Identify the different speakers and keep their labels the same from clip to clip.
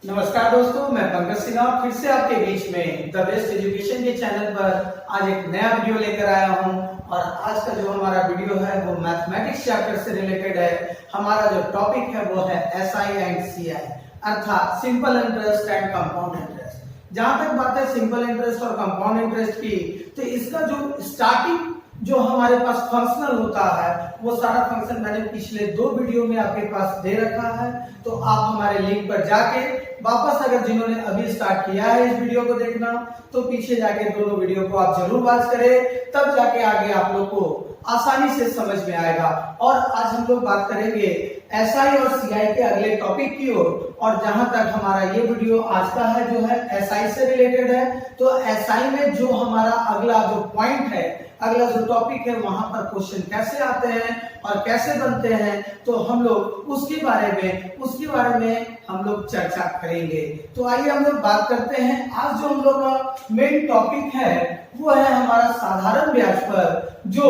Speaker 1: नमस्कार दोस्तों, मैं पंकज सिन्हा फिर से आपके बीच में द बेस्ट एजुकेशन के चैनल पर आज एक नया वीडियो लेकर आया हूं। और आज का जो हमारा वीडियो है वो मैथमेटिक्स चैप्टर से रिलेटेड है। हमारा जो टॉपिक है वो है एसआई एंड सीआई, अर्थात simple interest and compound interest. जहां तक बात है सिंपल इंटरेस्ट और कंपाउंड इंटरेस्ट की, तो इसका जो स्टार्टिंग जो हमारे पास फंक्शनल होता है वो सारा फंक्शन मैंने पिछले 2 वीडियो में आपके पास दे रखा है। तो आप हमारे लिंक पर जाके वापस, अगर जिन्होंने अभी स्टार्ट किया है इस वीडियो को देखना, तो पीछे जाके दोनों वीडियो को आप जरूर वॉच करें, तब जाके आगे आप लोग को आसानी से समझ में आएगा। और आज हम लोग बात करेंगे एसआई और सीआई के अगले टॉपिक की ओर। और जहां तक हमारा ये वीडियो आज का है जो है एसआई से रिलेटेड है, तो एसआई में जो हमारा अगला जो पॉइंट है, अगला जो टॉपिक है, वहां पर क्वेश्चन कैसे आते हैं और कैसे बनते हैं, तो हम लोग उसके बारे में हम लोग चर्चा करेंगे। तो आइए हम लोग बात करते हैं। आज जो हम लोग का मेन टॉपिक है वो है हमारा साधारण ब्याज पर जो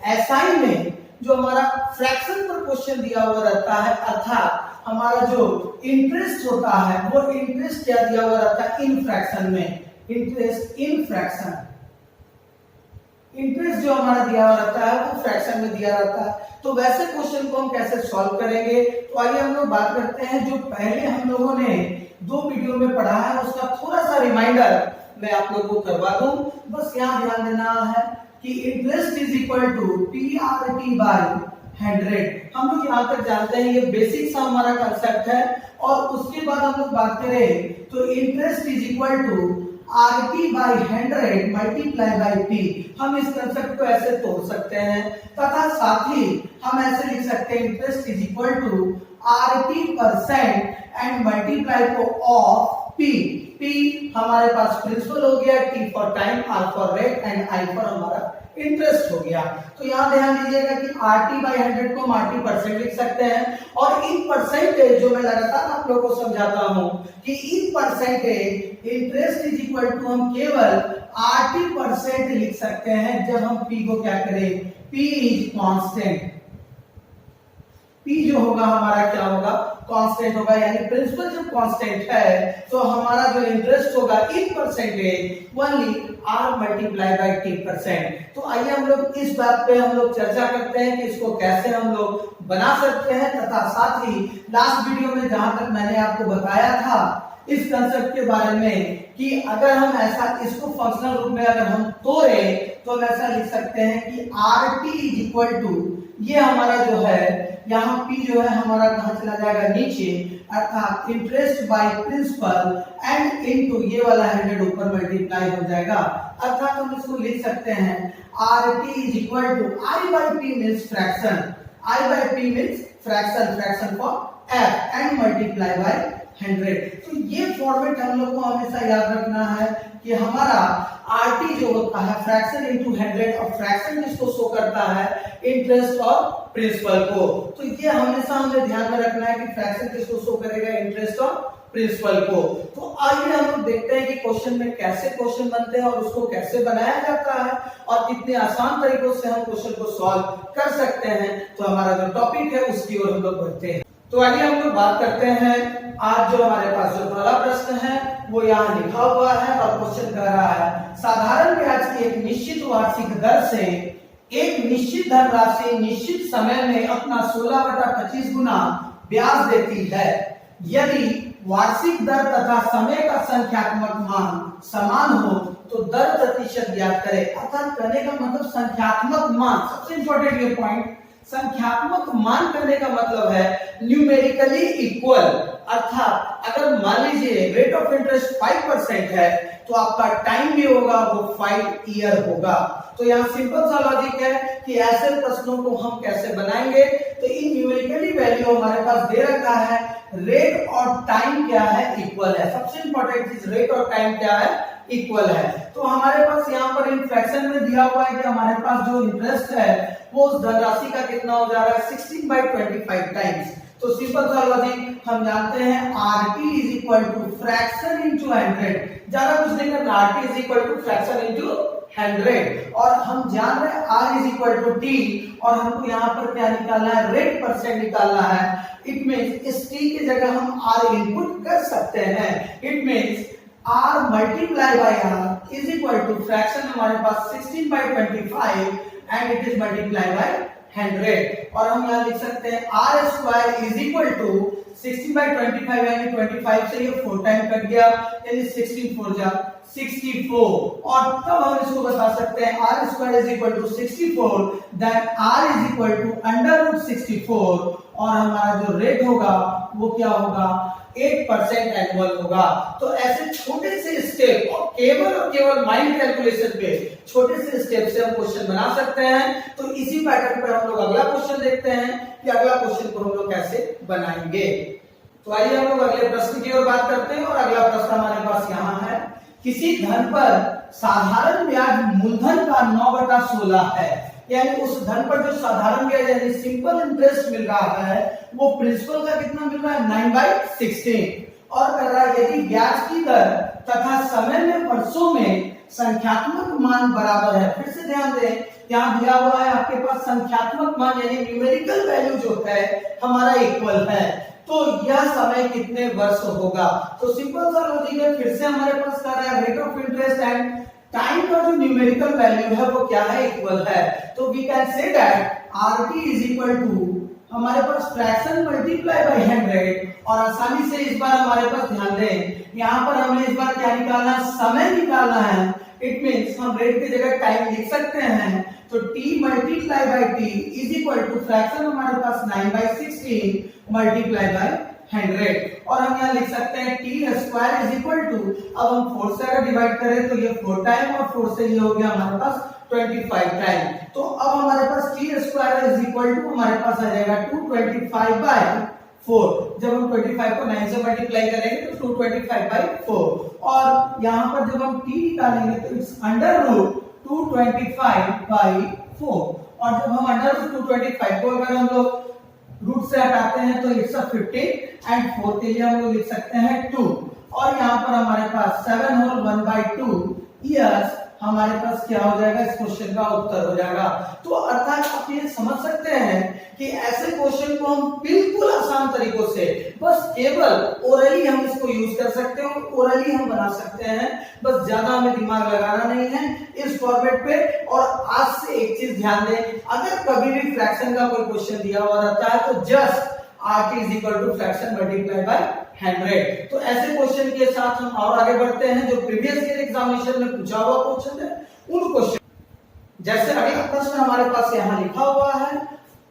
Speaker 1: एसआई में जो हमारा फ्रैक्शन पर क्वेश्चन दिया हुआ रहता है, अर्थात हमारा जो इंटरेस्ट होता है वो इंटरेस्ट क्या दिया हुआ रहता है इन फ्रैक्शन में, इंटरेस्ट इन फ्रैक्शन। इंटरेस्ट जो हमारा दिया हुआ रहता है वो फ्रैक्शन में दिया रहता है। तो वैसे क्वेश्चन को हम कैसे सॉल्व करेंगे, तो आइए हम लोग बात करते हैं। जो पहले हम लोगों ने 2 वीडियो में पढ़ा है उसका थोड़ा सा रिमाइंडर मैं आप लोगों को करवा दूं। बस यहाँ ध्यान देना है कि interest is equal to PRT by 100। हम लोग यहाँ तक जानते हैं, ये बेसिक सा हमारा कंसेप्ट है। और उसके बाद हम लोग बात करें तो interest is equal to RT by 100 multiply by P। हम इस कंसेप्ट को ऐसे तोड़ सकते हैं, तथा साथ ही हम ऐसे लिख सकते हैं interest is equal to RT% and multiply को ऑफ P। P हमारे पास प्रिंसिपल हो गया, T for time, R for rate and I for हमारा इंटरेस्ट हो गया। तो यहाँ ध्यान दीजिएगा कि RT बाय 100 को हम RT% लिख सकते हैं। और इन परसेंटेज जो मैं लगातार आप लोगों को समझाता हूं कि in percentage interest is equal to हम केवल RT% लिख सकते हैं जब हम P को क्या करें, P इज कांस्टेंट। P जो होगा हमारा क्या होगा, कांस्टेंट होगा। यानी प्रिंसिपल जब कांस्टेंट है तो हमारा जो इंटरेस्ट होगा in percentage only R multiply by T%। तो आइए हम लोग इस बात पे हम लोग चर्चा करते हैं कि इसको कैसे हम लोग बना सकते हैं, तथा साथ ही लास्ट वीडियो में जहां तक मैंने आपको बताया था इस कंसेप्ट के बारे में कि अगर हम ऐसा इसको फंक्शनल रूप में अगर हम तोड़े तो हम ऐसा लिख सकते हैं कि RT इज इक्वल टू, ये हमारा जो है यहाँ P जो है हमारा कहां चला जाएगा, नीचे, अर्थात interest by principal and into ये वाला 100 ऊपर मल्टीप्लाई हो जाएगा। अर्थात हम इसको लिख सकते हैं RT is equal to I by P means fraction, I by P means fraction, fraction for F and multiply by 100। तो ये फॉर्मेट हम लोग को हमेशा याद रखना है कि हमारा RT जो होता है फ्रैक्शन इनटू 100, और फ्रैक्शन जिसको शो करता है इंटरेस्ट और प्रिंसिपल को। तो ये हमेशा हमें ध्यान में रखना है कि फ्रैक्शन किसको शो करेगा, इंटरेस्ट और प्रिंसिपल को। तो आइए हम लोग देखते हैं कि क्वेश्चन में कैसे क्वेश्चन बनते हैं और उसको कैसे बनाया जाता है और कितने आसान तरीकों से हम क्वेश्चन को सॉल्व कर सकते हैं। तो हमारा जो टॉपिक है उसकी ओर हम लोग बढ़ते हैं। तो आइए हम लोग बात करते हैं। आज जो हमारे पास जो पहला प्रश्न है वो यहाँ लिखा हुआ है और क्वेश्चन कह रहा है साधारण ब्याज की एक निश्चित वार्षिक दर से एक निश्चित धनराशि निश्चित समय में अपना 16/25 गुना ब्याज देती है। यदि वार्षिक दर तथा समय का संख्यात्मक मान समान हो तो दर प्रतिशत ज्ञात करें। अर्थात कहने का मतलब संख्यात्मक मान, सबसे इंपॉर्टेंट ये पॉइंट, संख्यात्मक मान करने का मतलब है न्यूमेरिकली इक्वल। अर्थात अगर मान लीजिए रेट ऑफ इंटरेस्ट 5% है तो आपका टाइम भी होगा वो 5 ईयर होगा। तो यहाँ सिंपल सा लॉजिक है कि ऐसे प्रश्नों को हम कैसे बनाएंगे। तो इन न्यूमेरिकली वैल्यू हमारे पास दे रखा है, रेट और टाइम क्या है, इक्वल है। सबसे इंपॉर्टेंट चीज रेट और टाइम क्या है, इक्वल है। तो हमारे पास यहाँ पर इन फ्रैक्शन में दिया हुआ है कि हमारे पास जो इंटरेस्ट है वो उस धनराशि का कितना हो जा रहा है, 16/25 टाइम्स। तो सिंपल सा लॉजिक हम जानते हैं RT is equal to fraction into 100। ज्यादा कुछ नहीं करना, RT is equal to fraction into 100 और हम जान रहे हैं R is equal to T और हमको यहाँ पर क्या निकालना है, रेट परसेंट निकालना है। इट मीन्स इस टी की जगह हम R इनपुट कर सकते हैं। It means R multiply by R is equal to fraction हमारे पास 16/25 and it is multiply by 100 और हम यहाँ लिख सकते हैं R square is equal to 16/25 यानी 25 से ये 4 टाइम कट गया यानी 16 4 जा 64 और तब हम इसको बता सकते हैं R square is equal to 64 then R is equal to under root 64 और हमारा जो रेट होगा वो क्या होगा 8% एनुअल होगा। तो ऐसे छोटे से स्टेप और केवल माइंड कैलकुलेशन पे छोटे से स्टेप से हम क्वेश्चन बना सकते हैं। तो इसी पैटर्न पर हम लोग अगला क्वेश्चन देखते हैं कि अगला क्वेश्चन को हम लोग कैसे बनाएंगे। तो आइए हम लोग अगले प्रश्न की ओर बात करते हैं और अगला प्रश्न हमारे पास यहाँ है, किसी धन पर साधारण ब्याज मूलधन का 9/16 है, यानी उस धन पर जो साधारण ब्याज यानी सिंपल इंटरेस्ट मिल रहा है वो प्रिंसिपल का कितना मिल रहा है 9/16 और कर रहा है यदि ब्याज की दर तथा समय में वर्षों में संख्यात्मक मान बराबर है। फिर से ध्यान दें, यहाँ दिया हुआ है आपके पास संख्यात्मक मान यानी न्यूमेरिकल वैल्यू जो है हमारा इक्वल है, तो यह समय कितने वर्ष होगा। तो सिंपल सा लॉजिक है, फिर से हमारे पास कर रहा है rate of interest and time का जो न्यूमेरिकल वैल्यू है वो क्या है इक्वल है। तो we can say that RT is equal to हमारे पास फ्रैक्शन मल्टीप्लाई बाय 100 और आसानी से इस बार हमारे पास ध्यान दें, यहाँ पर हमें इस बार क्या निकालना है, समय निकालना है। इट मींस हम रेट की जगह टाइम लिख सकते हैं, तो t multiply by t is equal to fraction हमारे पास 9/16 मल्टीप्लाई बाय 100 और हम यहाँ लिख सकते हैं t square is equal to, अब हम 4 से अगर डिवाइड करें तो ये 4 टाइम और 4 से ये हो गया हमारे पास 25 टाइम। तो अब हमारे पास t square is equal to हमारे पास आ जाएगा 225/4। जब हम 25 को 9 से मल्टीप्लाई करेंगे तो 225/4 और यहाँ पर जब हम t निकालेंगे तो इट्स अंडर रूट 225/4 और जब हम अंडर रूट 225 को अगर हम लोग रूट से हटाते हैं तो इट्स 15 एंड 4 के लिए हम लोग लिख सकते हैं 2 और यहाँ पर हमारे पास 7 होल 1/2 ईयर्स हमारे पास क्या हो जाएगा, इस क्वेश्चन का उत्तर हो जाएगा। तो अर्थात आप ये समझ सकते हैं कि ऐसे क्वेश्चन को हम बिल्कुल आसान तरीकों से बस केवल ओरली हम इसको यूज कर सकते हैं, ओरली हम बना सकते हैं, बस ज्यादा हमें दिमाग लगाना नहीं है इस फॉर्मेट पे। और आज से एक चीज ध्यान दें, अगर कभी भी फ्रैक्शन का कोई क्वेश्चन दिया हुआ रहता है तो just RT is equal to fraction multiply by 100। तो ऐसे क्वेश्चन के साथ हम और आगे बढ़ते हैं जो प्रीवियस ईयर एग्जामिनेशन में पूछा हुआ क्वेश्चन है उन क्वेश्चन। जैसे अगला प्रश्न हमारे पास यहाँ लिखा हुआ है,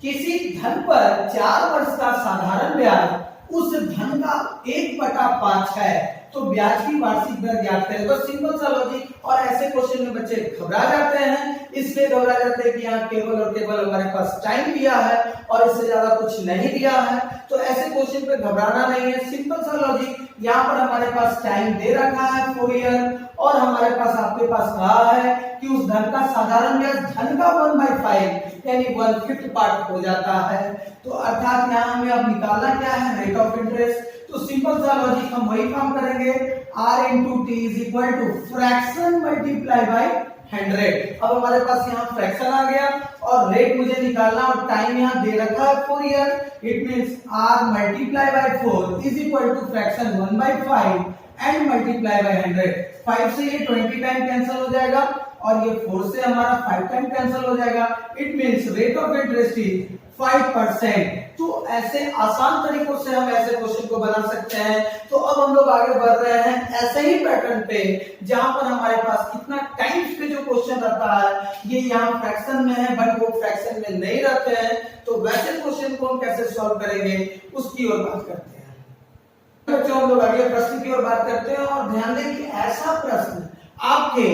Speaker 1: किसी धन पर 4 वर्ष का साधारण ब्याज उस धन का 1/5 है तो ब्याज की वार्षिक दर ज्ञात करें। बस सिंपल सा लॉजिक। और ऐसे क्वेश्चन में बच्चे घबरा जाते हैं, इसलिए घबरा जाते हैं कि यहाँ केवल और केवल हमारे पास टाइम दिया है और इससे ज्यादा कुछ नहीं दिया है। तो ऐसे क्वेश्चन पे घबराना नहीं है, सिंपल सा लॉजिक। यहाँ पर हमारे पास टाइम दे रखा है 4 ईयर और हमारे पास आपके पास कहा है कि उस धन का साधारण ब्याज धन का 1/5 यानी 1/5 पार्ट हो जाता है। तो अर्थात यहाँ हमें अब निकालना क्या है, रेट ऑफ इंटरेस्ट। तो सिंपल सा लॉजिक हम वही काम करेंगे, R into T is equal to fraction multiply by 100। अब हमारे पास यहाँ फ्रैक्शन आ गया और रेट मुझे निकालना और टाइम यहाँ दे रखा है 4 year. It means R multiply bye 4 is equal to fraction 1/5 and multiply by 100। 5 से ये 20 टाइम कैंसिल हो जाएगा और ये 4 से हमारा 5 टाइम कैंसिल हो जाएगा। It means rate of interest is 5%। तो ऐसे आसान तरीकों से हम ऐसे क्वेश्चन को बना सकते हैं। तो अब हम लोग आगे बढ़ रहे हैं ऐसे ही पैटर्न पे, जहां पर हमारे पास कितना टाइम्स पे जो क्वेश्चन रहता है ये यहाँ फ्रैक्शन में है बट वो फ्रैक्शन में नहीं रहते हैं। तो वैसे क्वेश्चन को हम कैसे सॉल्व करेंगे उसकी ओर बात करते हैं। बच्चों हम लोग अगले प्रश्न की ओर बात करते हैं और ध्यान दें कि ऐसा प्रश्न आपके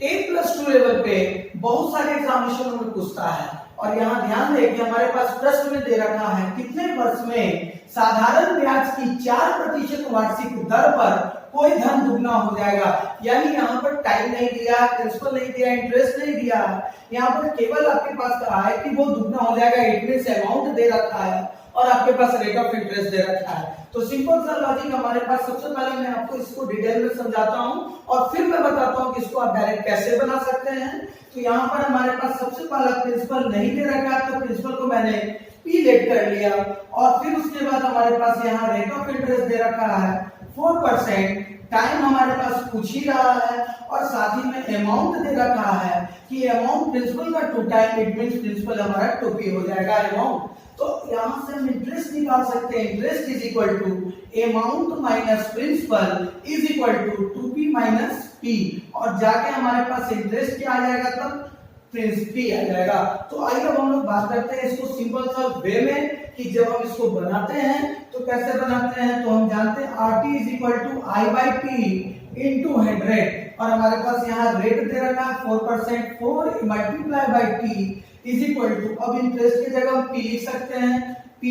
Speaker 1: 10+2 लेवल पे बहुत सारे एग्जामिनेशनों में पूछता है। और यहाँ ध्यान दें कि हमारे पास प्रश्न में दे रखा है कितने वर्ष में साधारण ब्याज की 4% वार्षिक दर पर कोई धन दुगना हो जाएगा। यानी यहाँ पर टाइम नहीं दिया, प्रिंसिपल नहीं दिया, इंटरेस्ट नहीं दिया, यहाँ पर केवल आपके पास कहा है कि वो दुगना हो जाएगा। इट मींस अमाउंट दे रखा है और आपके पास रेट ऑफ इंटरेस्ट दे रखा है। तो सिंपल सा लॉजिक हमारे पास, सबसे पहले मैं आपको इसको डिटेल में समझाता हूं और फिर मैं बताता हूं कि इसको आप डायरेक्ट कैसे बना सकते हैं। तो यहाँ पर हमारे पास सबसे पहला प्रिंसिपल नहीं दे रखा है, तो प्रिंसिपल को मैंने पी लेट कर लिया और फिर उसके बाद हमारे पास यहाँ रेट ऑफ इंटरेस्ट दे रखा है 4%, टाइम हमारे पास पूछ ही रहा है और साथ ही में अमाउंट दे रखा है कि अमाउंट प्रिंसिपल का 2 टाइम, इट मींस प्रिंसिपल हमारा 2p हो जाएगा अमाउंट। तो यहां से हम इंटरेस्ट निकाल सकते हैं, interest is equal to amount minus principal is equal to 2p minus p, और जाके हमारे पास इंटरेस्ट क्या आ जाएगा, तब प्रिंसिपल आ जाएगा। तो आइए अब हम लोग बात करते हैं इसको सिंपल सा वे में कि जब हम इसको बनाते हैं तो कैसे बनाते हैं। तो हम जानते हैं RT is equal to I/P into 100 और हमारे पास यहाँ रेट दे रखा है 4%, 4 multiply by T is equal to, अब इंटरेस्ट की जगह हम P लिख सकते हैं, P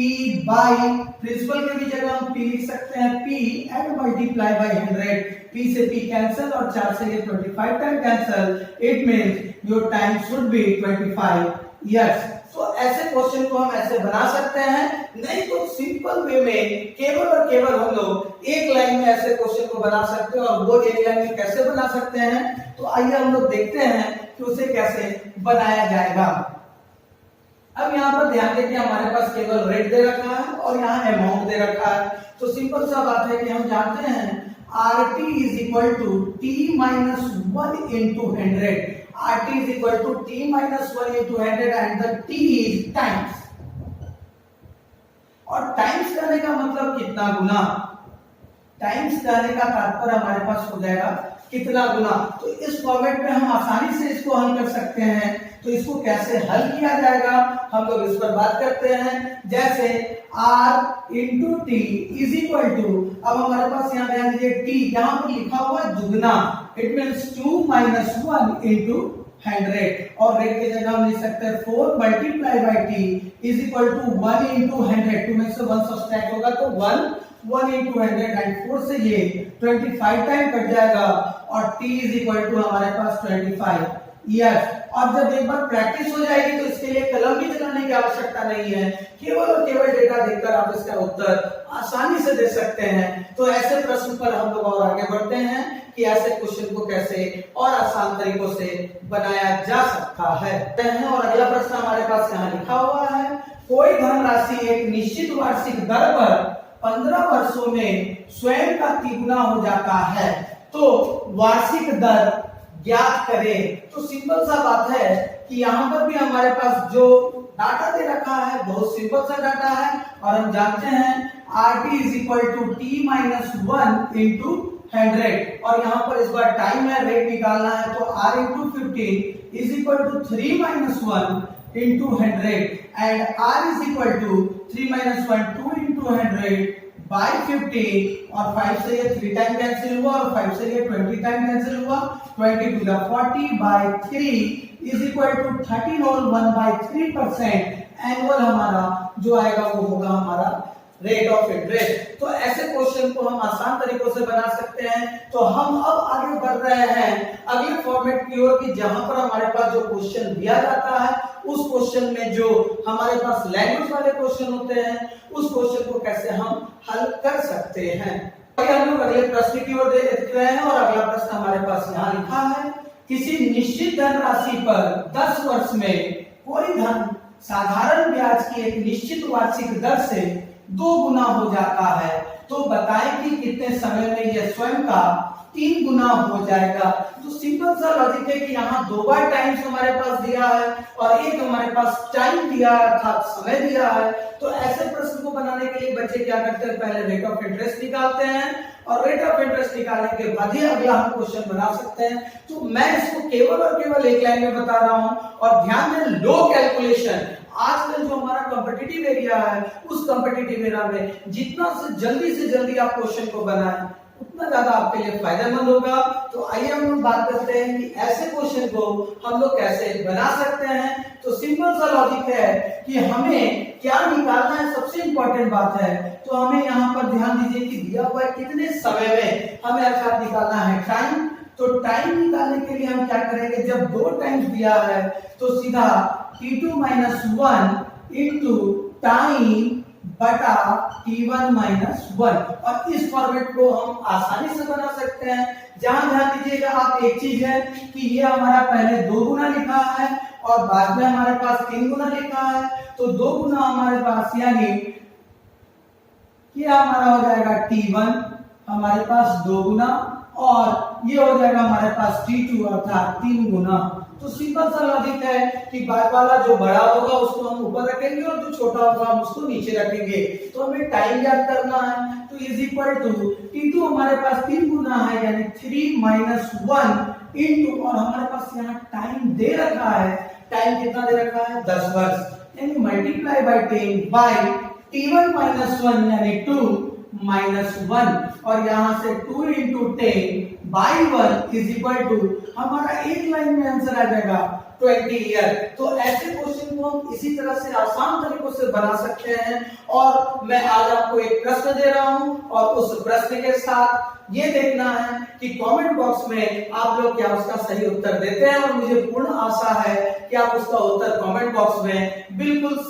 Speaker 1: बाई प्रिंसिपल की भी जगह हम P लिख सकते हैं, P and multiply by 100, P से P कैंसिल और 4 से ये 25 time cancel, it means your time should be 25 years. तो ऐसे क्वेश्चन को हम ऐसे बना सकते हैं, नहीं तो सिंपल वे में केवल और केवल हम लोग एक लाइन में ऐसे क्वेश्चन को बना सकते हैं। और वो एक लाइन में कैसे बना सकते हैं, तो आइए हम लोग देखते हैं कि उसे कैसे बनाया जाएगा। अब यहाँ पर ध्यान दें कि हमारे पास केवल रेट दे रखा है और यहाँ अमाउंट दे रखा है। तो सिंपल सा बात है कि हम जानते हैं RT is equal to T minus 1 into 100, RT is equal to T minus 1 into 100 and the T is times। और टाइम्स करने का मतलब कितना गुना, टाइम्स करने का तात्पर्य हमारे पास हो जाएगा कितना गुना। तो इस फॉर्मेट में हम आसानी से इसको हल कर सकते हैं। तो इसको कैसे हल किया जाएगा हम लोग इस पर बात करते हैं। जैसे R into T is equal to, अब हमारे पास यहाँ ध्यान दीजिए T यहाँ पर लिखा हुआ है दुगना, इट मींस 2 माइनस 1 इंटू 100 और रेट की जगह हम लिख सकते हैं 4 multiply by T is equal to 1 into 100, 2 में से 1 सब्ट्रैक्ट होगा तो 1 इंटू 100 एंड 4 से ये 25 टाइम कट जाएगा और T इज इक्वल टू हमारे पास 25 ईयर्स। और जब एक बार प्रैक्टिस हो जाएगी तो इसके लिए कलम भी चलाने की आवश्यकता नहीं है, केवल और केवल डेटा देखकर आप इसका उत्तर आसानी से दे सकते हैं। तो ऐसे प्रश्न पर हम लोग और आगे बढ़ते हैं कि ऐसे क्वेश्चन को कैसे और आसान तरीकों से बनाया जा सकता है। और अगला प्रश्न हमारे पास यहाँ लिखा हुआ है, कोई धनराशि एक निश्चित वार्षिक दर पर 15 वर्षों में स्वयं का तिगुना हो जाता है, तो वार्षिक दर ज्ञात करें। तो सिंपल सा बात है कि यहाँ पर भी हमारे पास जो डाटा दे रखा है बहुत सिंपल सा डाटा है और हम जानते हैं RT is equal to T minus 1 into 100 और यहाँ पर इस बार टाइम है, रेट निकालना है तो R into 15 is equal to 3 minus 1 into 100 and R is equal to 3 minus 1 2 into 100 by 50 और 5 से ये 3 टाइम कैंसिल हुआ और 5 से ये 20 टाइम कैंसिल हुआ, 20 to the 40 by 3 is equal to 13 whole 1 by 3%। Annual हमारा जो आएगा वो होगा हमारा रेट ऑफ इंटरेस्ट। तो ऐसे क्वेश्चन को हम आसान तरीकों से बना सकते हैं। तो हम अब आगे बढ़ रहे हैं अगले फॉर्मेट की ओर कि जहां पर हमारे पास जो क्वेश्चन दिया जाता है उस क्वेश्चन में जो हमारे पास लैंग्वेज वाले क्वेश्चन होते हैं उस क्वेश्चन को कैसे हम हल कर सकते हैं। हम लोग अगले प्रश्न की ओर देख रहे हैं और अगला प्रश्न हमारे पास यहाँ लिखा है, किसी निश्चित धनराशि पर 10 वर्ष में कोई धन साधारण ब्याज की एक निश्चित वार्षिक दर से 2 गुना हो जाता है, तो बताएं कि कितने समय में यह स्वयं का 3 गुना हो जाएगा। तो सिंपल सा लॉजिक है कि यहाँ 2 बार टाइम्स हमारे पास दिया है और एक हमारे पास टाइम दिया है अर्थात समय दिया है। तो ऐसे प्रश्न को बनाने के लिए बच्चे क्या करते हैं, पहले रेट ऑफ इंटरेस्ट निकालते हैं और रेट ऑफ इंटरेस्ट निकालने के बाद ही अगला हम क्वेश्चन बना सकते हैं। तो मैं इसको केवल और केवल एक लाइन में बता रहा हूं और ध्यान दें लो कैलकुलेशन। आजकल जो हमारा कॉम्पिटिटिव एरिया है उस कॉम्पिटिटिव एरिया में जितना से जल्दी आप क्वेश्चन को बनाएं उतना ज्यादा आपके लिए फायदेमंद होगा। तो आइए हम लोग बात करते हैं कि ऐसे क्वेश्चन को हम लोग कैसे बना सकते हैं। तो सिंपल सा लॉजिक है कि हमें क्या निकालना है, सबसे इंपॉर्टेंट बात है। तो हमें यहाँ पर ध्यान दीजिए कि दिया हुआ है कितने समय में हमें अर्थात निकालना है टाइम। तो टाइम निकालने के लिए हम क्या करेंगे, जब 2 टाइम्स दिया है तो सीधा T2 माइनस 1 इंटू टाइम बटा T1 माइनस 1। और इस फॉर्मेट को हम आसानी से बना सकते हैं। जहां ध्यान दीजिएगा आप, एक चीज है कि ये हमारा पहले 2 गुना लिखा है और बाद में हमारे पास 3 गुना लिखा है, तो 2 गुना हमारे पास, यानी ये हमारा हो जाएगा T1 हमारे पास 2 गुना, और ये हो जाएगा हमारे पास T2 अर्थात 3 गुना। तो सिंपल सा लॉजिक है कि बाद वाला जो बड़ा होगा उसको हम ऊपर रखेंगे और जो छोटा होगा हम उसको नीचे रखेंगे। तो हमें टाइम याद करना है, तो इज इक्वल टू T2 हमारे पास 3 गुना है यानी 3 माइनस 1 इंटू, और हमारे पास यहाँ टाइम दे रखा है, टाइम कितना दे रखा है 10 वर्ष, यानी multiply by 10 bye T1 minus 1 यानी 2 माइनस 1, और यहां से 2 into 10 by 1 is equal to, हमारा एक लाइन में आंसर आ जाएगा 20 ईयर। तो ऐसे क्वेश्चन को हम इसी तरह से आसान तरीकों से बना सकते हैं। और मैं आज आपको एक प्रश्न दे रहा हूं और उस प्रश्न के साथ ये देखना है कि कमेंट बॉक्स में आप लोग क्या उसका सही उत्तर देते हैं, और मुझे पूर्ण आशा है कि आप उसका उत्तर कमेंट बॉक्स में बिल्कुल।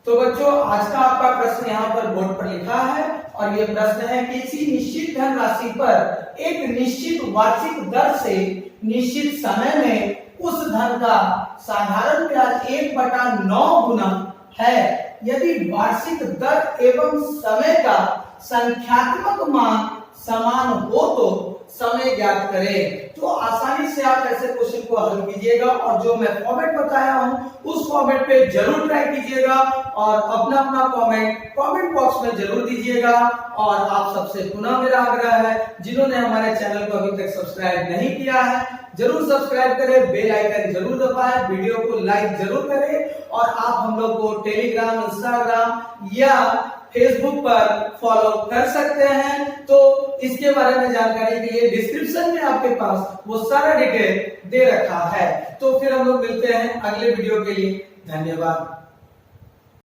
Speaker 1: तो बच्चों, आज का आपका प्रश्न यहाँ पर बोर्ड पर लिखा है, और ये प्रश्न है कि किसी निश्चित धनराशि पर एक निश्चित वार्षिक दर से निश्चित समय में उस धन का साधारण ब्याज 1/9 गुना है। यदि वार्षिक दर एवं समय का संख्यात्मक मान समान हो तो समय ज्ञात करें। तो आसानी से आप ऐसे क्वेश्चन को हल कीजिएगा, और जो मैं फॉर्मेट बताया हूं उस फॉर्मेट पे जरूर ट्राई कीजिएगा, और अपना अपना कमेंट बॉक्स में जरूर दीजिएगा। और आप सबसे पुनः मेरा आग्रह है, जिन्होंने हमारे चैनल को अभी तक सब्सक्राइब नहीं किया है जरूर सब्सक्राइब करें, बेल आइकन जरूर दबाएं, वीडियो को लाइक जरूर करें, और आप हम लोग को टेलीग्राम, इंस्टाग्राम या फेसबुक पर फॉलो कर सकते हैं। तो इसके बारे में जानकारी के लिए डिस्क्रिप्शन में आपके पास वो सारा डिटेल दे रखा है। तो फिर हम लोग मिलते हैं अगले वीडियो के लिए। धन्यवाद।